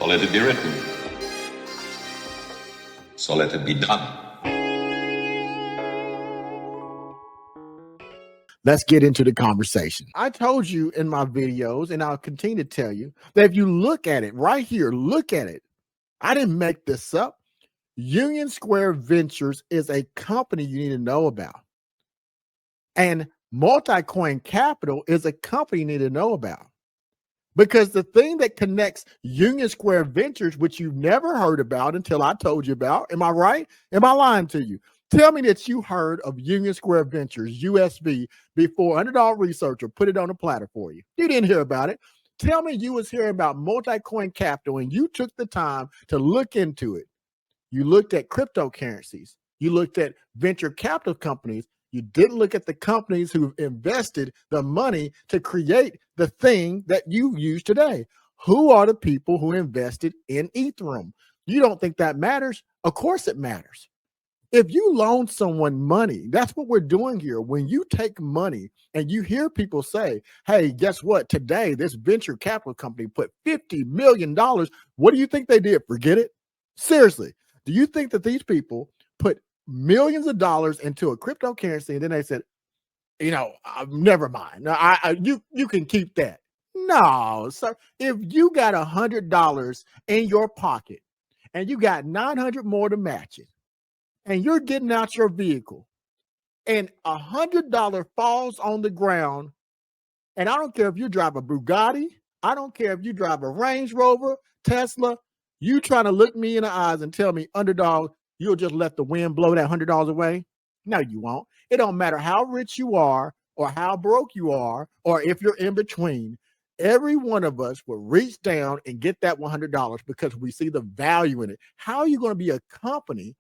So let it be written. So let it be done. Let's get into the conversation. I told you in my videos, and I'll continue to tell you, that if you look at it right here, look at it. I didn't make this up. Union Square Ventures is a company you need to know about. And Multicoin Capital is a company you need to know about. Because the thing that connects Union Square Ventures, which you've never heard about until I told you about, am I right? Am I lying to you? Tell me that you heard of Union Square Ventures, USB, before Underdog Research put it on the platter for you. You didn't hear about it. Tell me you was hearing about Multicoin Capital and you took the time to look into it. You looked at cryptocurrencies. You looked at venture capital companies. You didn't look at the companies who've invested the money to create the thing that you use today. Who are the people who invested in Ethereum? You don't think that matters? Of course it matters. If you loan someone money, that's what we're doing here. When you take money and you hear people say, hey, guess what? Today, this venture capital company put $50 million. What do you think they did? Forget it. Seriously. Do you think that these people put millions of dollars into a cryptocurrency and then they said, never mind. You can keep that. No, sir. If you got $100 in your pocket and you got 900 more to match it, and you're getting out your vehicle and $100 falls on the ground, and I don't care if you drive a Bugatti, I don't care if you drive a Range Rover, Tesla, you trying to look me in the eyes and tell me, Underdog, you'll just let the wind blow that $100 away? No, you won't. It don't matter how rich you are or how broke you are or if you're in between. Every one of us will reach down and get that $100 because we see the value in it. How are you going to be a company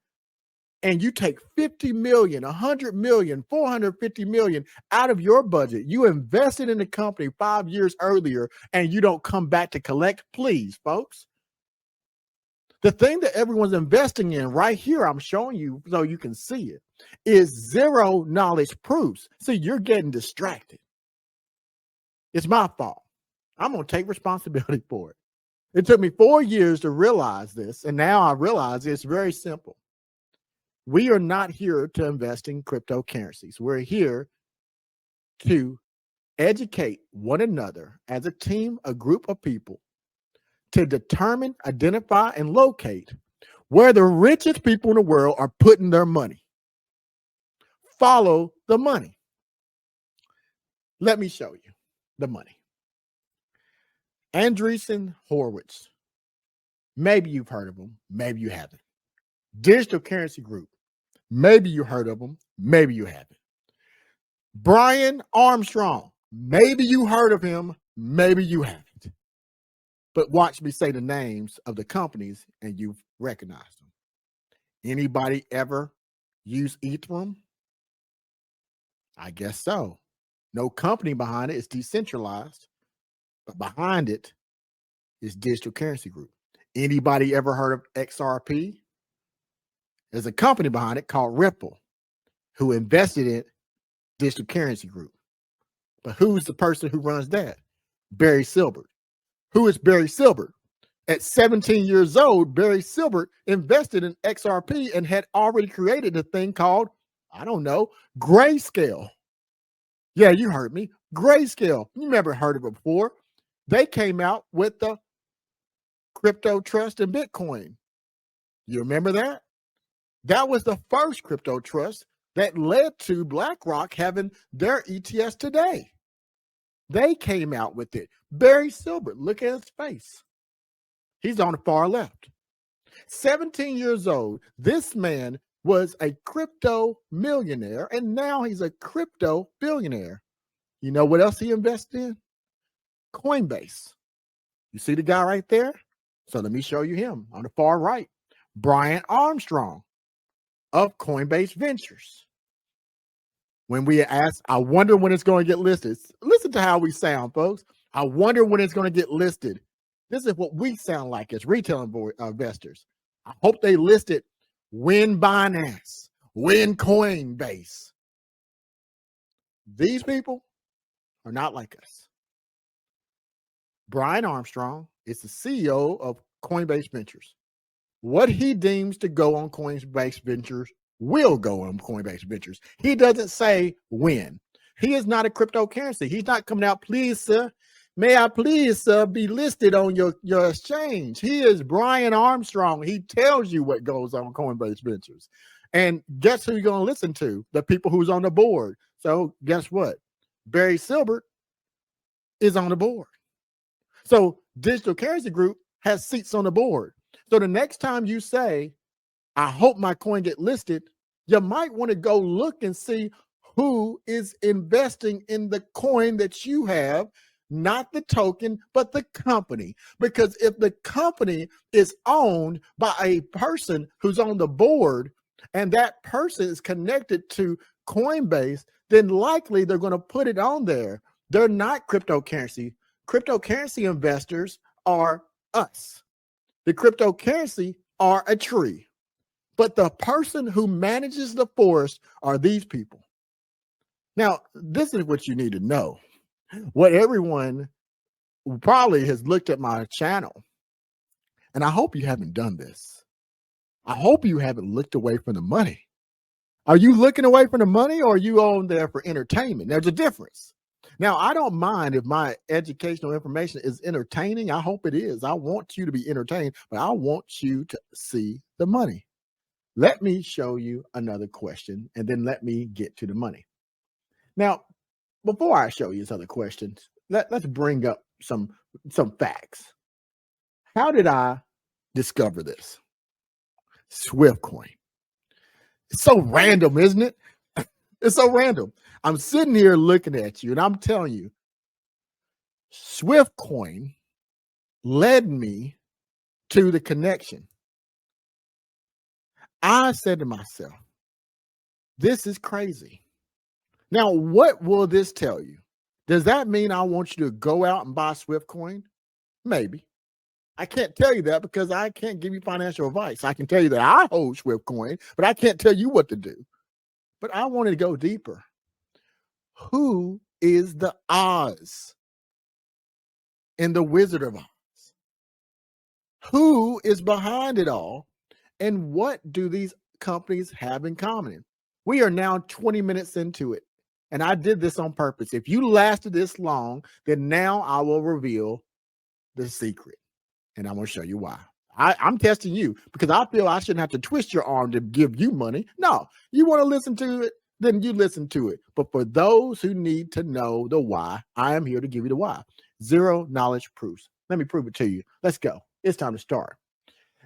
and you take 50 million, 100 million, 450 million out of your budget? You invested in the company 5 years earlier and you don't come back to collect? Please, folks. The thing that everyone's investing in right here, I'm showing you so you can see it, is zero knowledge proofs. See, you're getting distracted. It's my fault. I'm going to take responsibility for it. It took me 4 years to realize this, and now I realize it's very simple. We are not here to invest in cryptocurrencies. We're here to educate one another as a team, a group of people, to determine, identify, and locate where the richest people in the world are putting their money. Follow the money. Let me show you the money. Andreessen Horowitz. Maybe you've heard of them. Maybe you haven't. Digital Currency Group. Maybe you heard of them. Maybe you haven't. Brian Armstrong. Maybe you heard of him. Maybe you haven't. But watch me say the names of the companies and you've recognized them. Anybody ever use Ethereum? I guess so. No company behind it. It's decentralized. But behind it is Digital Currency Group. Anybody ever heard of XRP? There's a company behind it called Ripple who invested in Digital Currency Group. But who's the person who runs that? Barry Silbert. Who is Barry Silbert? At 17 years old, Barry Silbert invested in XRP and had already created a thing called, I don't know, Grayscale. Yeah, you heard me. Grayscale. You never heard of it before. They came out with the CryptoTrust and Bitcoin. You remember that? That was the first crypto trust that led to BlackRock having their ETS today. They came out with it. Barry Silbert, look at his face. He's on the far left. 17 years old. This man was a crypto millionaire, and now he's a crypto billionaire. You know what else he invested in? Coinbase. You see the guy right there? So let me show you him on the far right. Brian Armstrong of Coinbase Ventures. When we ask, I wonder when it's going to get listed. Listen to how we sound, folks. I wonder when it's going to get listed. This is what we sound like as retail investors. I hope they list it when Binance, when Coinbase. These people are not like us. Brian Armstrong is the CEO of Coinbase Ventures. What he deems to go on Coinbase Ventures will go on Coinbase Ventures. He doesn't say when. He is not a cryptocurrency. He's not coming out, please, sir. May I please, sir, be listed on your exchange. He is Brian Armstrong. He tells you what goes on Coinbase Ventures. And guess who you're going to listen to? The people who's on the board. So guess what? Barry Silbert is on the board. So Digital Currency Group has seats on the board. So the next time you say, I hope my coin get listed, you might want to go look and see who is investing in the coin that you have, not the token, but the company. Because if the company is owned by a person who's on the board and that person is connected to Coinbase, then likely they're going to put it on there. They're not cryptocurrency. Cryptocurrency investors are us. The cryptocurrency are a tree. But the person who manages the forest are these people. Now, this is what you need to know. What everyone probably has looked at my channel, and I hope you haven't done this. I hope you haven't looked away from the money. Are you looking away from the money, or are you on there for entertainment? There's a difference. Now, I don't mind if my educational information is entertaining. I hope it is. I want you to be entertained, but I want you to see the money. Let me show you another question, and then let me get to the money. Now, before I show you these other questions, let's bring up some facts. How did I discover this? SWFT coin. It's so random, isn't it? It's so random. I'm sitting here looking at you, and I'm telling you, SWFT coin led me to the connection. I said to myself, this is crazy. Now, what will this tell you? Does that mean I want you to go out and buy SWFT coin? Maybe. I can't tell you that because I can't give you financial advice. I can tell you that I hold SWFT coin, but I can't tell you what to do. But I wanted to go deeper. Who is the Oz in the Wizard of Oz? Who is behind it all? And what do these companies have in common? We are now 20 minutes into it. And I did this on purpose. If you lasted this long, then now I will reveal the secret. And I'm going to show you why. I'm testing you because I feel I shouldn't have to twist your arm to give you money. No, you want to listen to it, then you listen to it. But for those who need to know the why, I am here to give you the why. Zero knowledge proofs. Let me prove it to you. Let's go. It's time to start.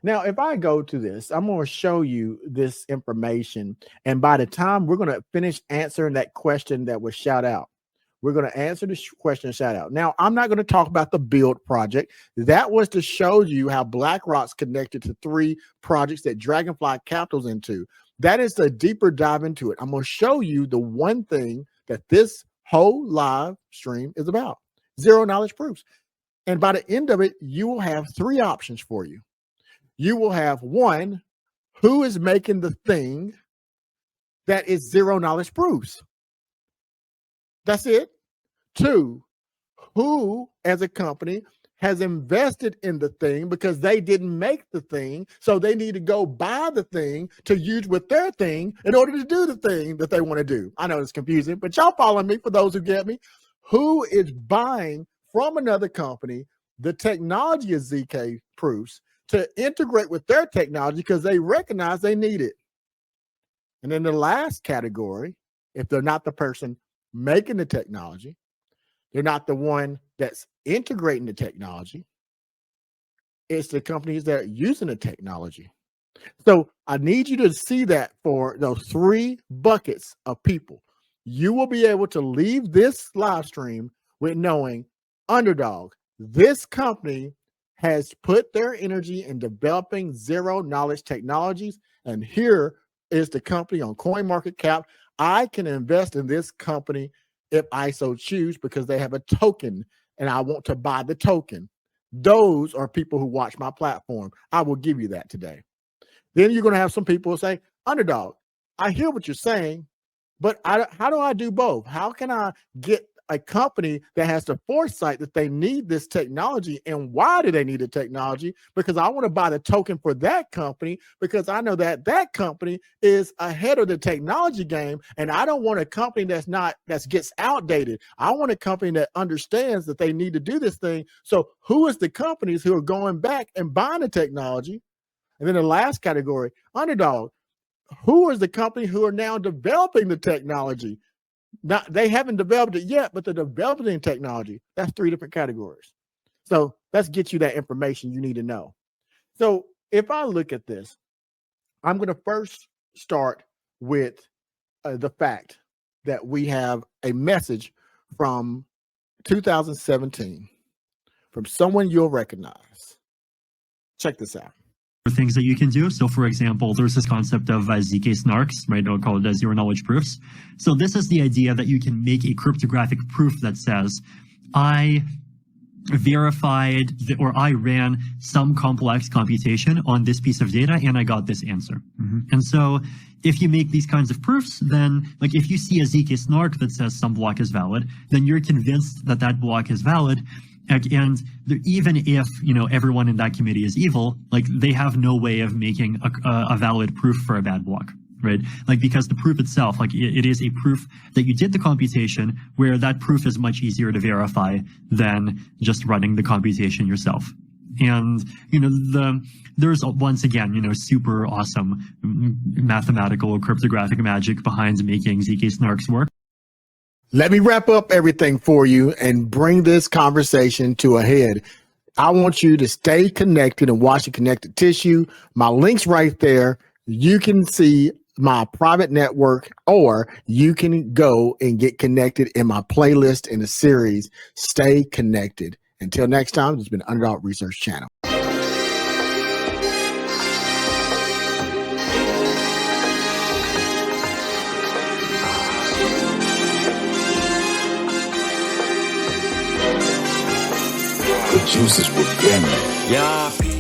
Now, if I go to this, I'm going to show you this information. And by the time we're going to finish answering that question that was shout out, we're going to answer the question and shout out. Now, I'm not going to talk about the build project. That was to show you how BlackRock's connected to 3 projects that Dragonfly Capital's into. That is a deeper dive into it. I'm going to show you the one thing that this whole live stream is about. Zero knowledge proofs. And by the end of it, you will have 3 options for you. You will have 1, who is making the thing that is zero knowledge proofs. That's it. 2, who as a company has invested in the thing because they didn't make the thing, so they need to go buy the thing to use with their thing in order to do the thing that they want to do. I know it's confusing, but y'all follow me for those who get me. Who is buying from another company the technology of ZK proofs to integrate with their technology because they recognize they need it. And then the last category, if they're not the person making the technology, they're not the one that's integrating the technology, it's the companies that are using the technology. So I need you to see that for those 3 buckets of people. You will be able to leave this live stream with knowing, Underdog, this company has put their energy in developing zero knowledge technologies, and here is the company on CoinMarketCap. I can invest in this company if I so choose because they have a token and I want to buy the token. Those are people who watch my platform. I will give you that today. Then you're going to have some people who say, Underdog, I hear what you're saying, but how do I do both? How can I get a company that has the foresight that they need this technology. And why do they need the technology? Because I want to buy the token for that company, because I know that that company is ahead of the technology game. And I don't want a company that gets outdated. I want a company that understands that they need to do this thing. So who is the companies who are going back and buying the technology? And then the last category, Underdog. Who is the company who are now developing the technology? Not, they haven't developed it yet, but they're developing technology. That's 3 different categories. So let's get you that information you need to know. So if I look at this, I'm going to first start with the fact that we have a message from 2017 from someone you'll recognize. Check this out. Things that you can do. So for example, there's this concept of ZK-SNARKs, right? I'll call it as zero knowledge proofs. So this is the idea that you can make a cryptographic proof that says, I verified or I ran some complex computation on this piece of data and I got this answer. And so if you make these kinds of proofs, then like if you see a ZK-SNARK that says some block is valid, then you're convinced that that block is valid. And even if, everyone in that committee is evil, like they have no way of making a valid proof for a bad block, right? Like because the proof itself, like it is a proof that you did the computation, where that proof is much easier to verify than just running the computation yourself. And, there's once again, super awesome mathematical cryptographic magic behind making ZK-SNARKs work. Let me wrap up everything for you and bring this conversation to a head. I want you to stay connected and watch the Connected Tissue. My link's right there. You can see my private network, or you can go and get connected in my playlist in the series. Stay connected. Until next time, this has been Underdog Research Channel. The juices were getting. Yeah.